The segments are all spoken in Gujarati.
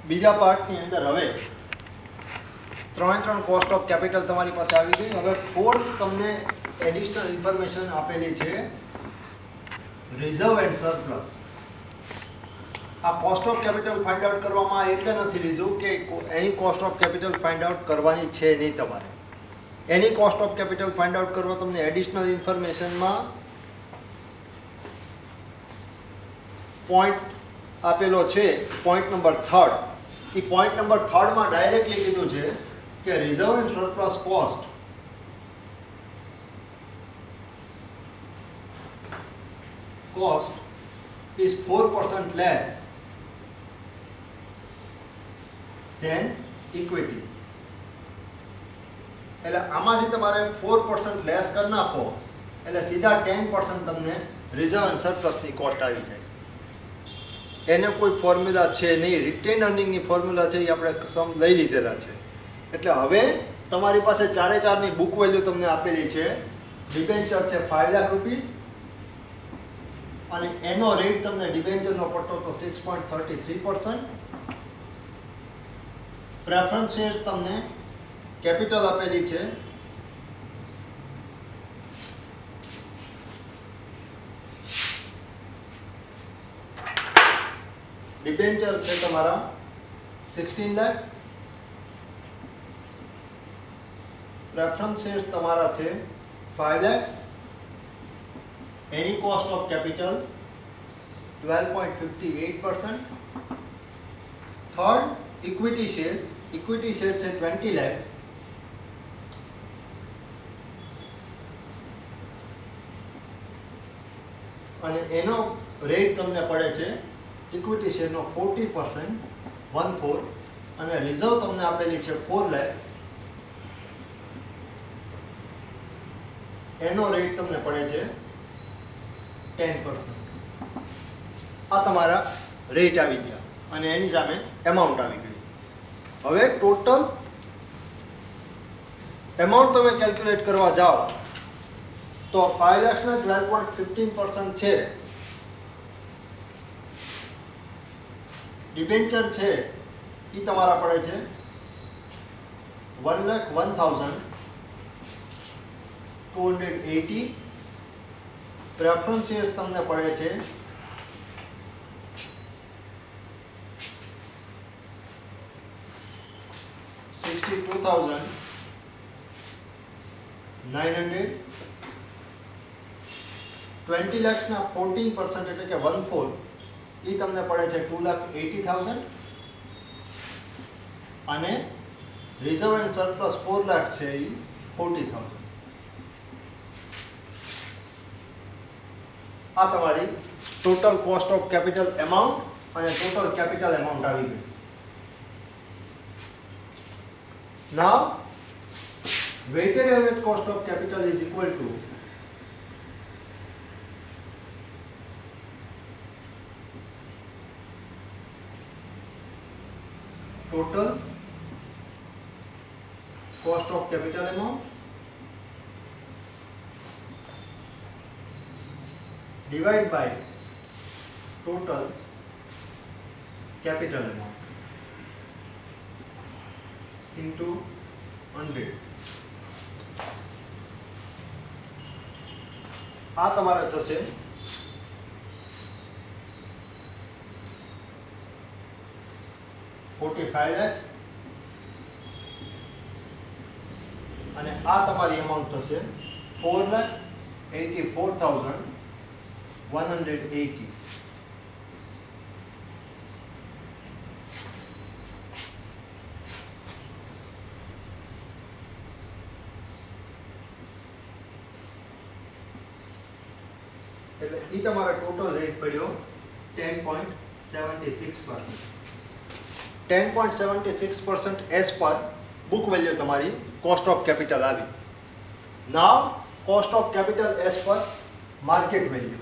બીજા પાર્ટની અંદર હવે ત્રણ કોસ્ટ ઓફ કેપિટલ તમારી પાસે આવી ગઈ. હવે ફોર્થ તમને એડિશનલ ઇન્ફોર્મેશન આપેલી છે રિઝર્વ એન્ડ સરપ્લસ. આ cost of capital find out કરવામાં એટલે નથી લીધું કે એની cost of capital find out કરવાની છે નહીં તમારે. એની cost of capital find out કરવા તમને એડિશનલ ઇન્ફોર્મેશનમાં પોઈન્ટ આપેલો છે, પોઈન્ટ નંબર 3. એ પોઈન્ટ નંબર 3 માં ડાયરેક્ટલી કીધું છે કે reserve and surplus cost is 4% less than equity. એટલે આમાંથી તમારે 4% લેસ કરી નાખો એટલે સીધા 10% તમને રિઝર્વ એન્ડ સરપ્લસની કોસ્ટ આવી જાય. એને કોઈ ફોર્મ્યુલા છે નહીં, રિટેન અર્નિંગની ફોર્મ્યુલા છે એ આપણે સમ લઈ લીધેલા છે. એટલે હવે તમારી પાસે ચારે ચારની બુક વેલ્યુ તમને આપેલી છે. ડિબેન્ચર છે 5 લાખ રૂપીસ અને એનો રેટ તમને ડિબેન્ચરનો પટ્ટો તો 6.33%. પ્રેફરન્સ શેર્સ તમને કેપિટલ આપેલી છે ડિબેન્ચર છે તમારા 16 લાખ. પ્રેફરન્સ શેર્સ તમારા છે 5 લાખ. એની cost of capital 12.58%. Third equity share છે 20 લાખ અને એનો રેટ તમને પડે છે ઇક્વિટી શેરનો 40%, 1/4. અને રિઝર્વ તમને આપેલી છે 4 લાખ. એનો રેટ તમને પડે છે 10%. આ તમારા રેટ આવી ગયા અને એની સામે એમાઉન્ટ આવી ગઈ. હવે ટોટલ એમાઉન્ટ તમે કેલ્ક્યુલેટ કરવા જાઓ તો 5 લાખના 12.15% છે. ડિબેન્ચર છે એ તમારા પડે છે 1,01,280. પ્રેફરન્સ શેર્સ તમને પડે છે 62,900. 20 લાખના 14% એટલે કે 1/4 એ તમને પડે છે 2,80,000 અને રિઝર્વ એન્ડ સરપ્લસ 4 લાખ છે એ 40,000. આ તમારી total cost of capital amount અને ટોટલ કેપિટલ એમાઉન્ટ આવી ગઈ. Now weighted average cost of capital is equal to total cost of capital amount divided by total capital amount into 100. આ તમારે થશે 45 lakhs અને આ તમારી અમાઉન્ટ થશે 4,84,180. એટલે એ તમારો ટોટલ રેટ પડ્યો 10.76%. 10.76% એઝ પર બુક વેલ્યુ તમારી કોસ્ટ ઓફ કેપિટલ આવી. Now cost of capital as per market value.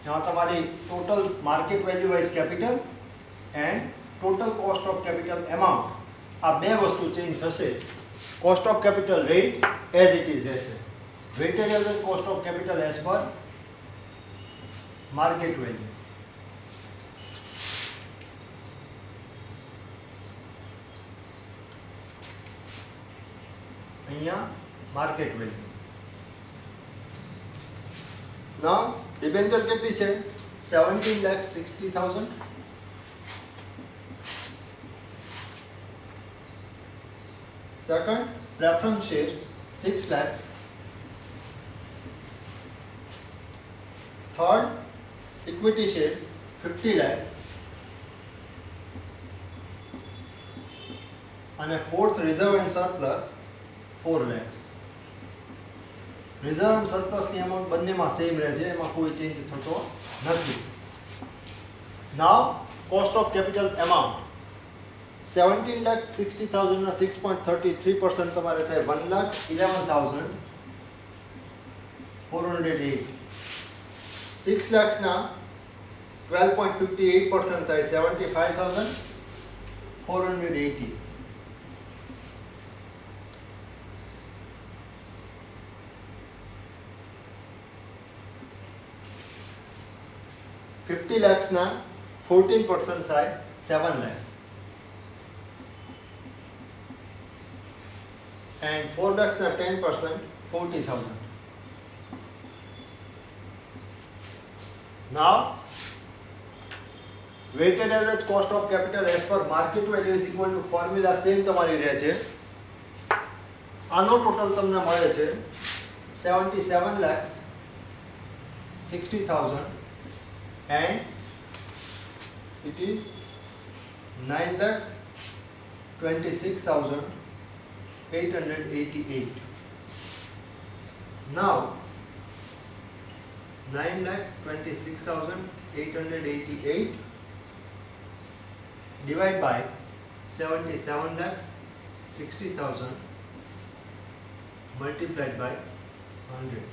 यहाँ तुम्हारी total market value wise capital and total cost of capital amount આ બે વસ્તુ ચેન્જ થશે. Cost of capital rate as it is રહેશે. Weighted average cost of capital as per market value. અહીંયા માર્કેટ વેલ્યુ. નાઉ ડિબેન્ચર કેટલી છે? 17,60,000. Second, preference shares 6 lakhs. Third, equity shares 50 lakhs. And fourth, reserve and surplus 4 lakhs. Reserve and surplus ની amount બંનેમાં સેમ રહે છે, એમાં કોઈ ચેન્જ થતો નથી. Now, cost of capital amount 17,60,000 ના 6.33% તમારે થાય 1,11,408. 6 lakhs ના 12.58% થાય 75,480. $50 lakhs ના 14% થાય 7 lakhs. And 4 lakhs na 10%, 40,000. Now, weighted average cost of capital as per market value is equal to formula same તમારી રહે છે. આનો ટોટલ તમને મળે છે 77,60,000 and it is 9,26,888. Now 9,26,888 divided by 77,60,000 multiplied by 100.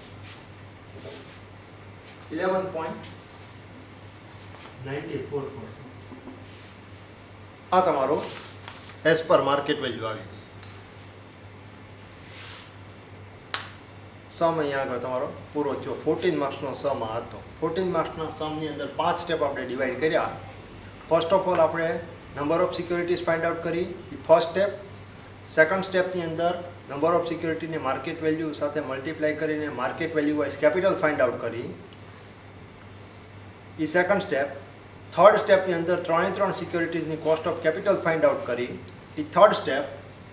11.94%. આ તમારો એઝ પર માર્કેટ વેલ્યુ આવી ગયું. સમ અહીંયા આગળ તમારો પૂરો થયો. 14 માર્ક્સનો સમ આ હતો. 14 માર્ક્સના સમની અંદર 5 સ્ટેપ આપણે ડિવાઈડ કર્યા. ફર્સ્ટ ઓફ ઓલ આપણે number of securities find out કરી, એ ફર્સ્ટ સ્ટેપ. સેકન્ડ સ્ટેપની અંદર નંબર ઓફ સિક્યોરિટીને માર્કેટ વેલ્યુ સાથે મલ્ટીપ્લાય કરીને market value wise capital find out કરી, એ સેકન્ડ સ્ટેપ. થર્ડ સ્ટેપની અંદર 3 સિક્યોરિટીઝની cost of capital find out કરી, એ થર્ડ સ્ટેપ.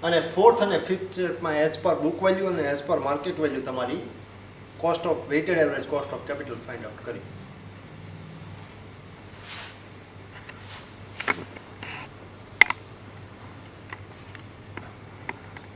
અને ફોર્થ અને ફિફ્થ સ્ટેપમાં એઝ પર બુક વેલ્યુ અને એઝ પર માર્કેટ વેલ્યુ તમારી cost of weighted average cost of capital find out કરી.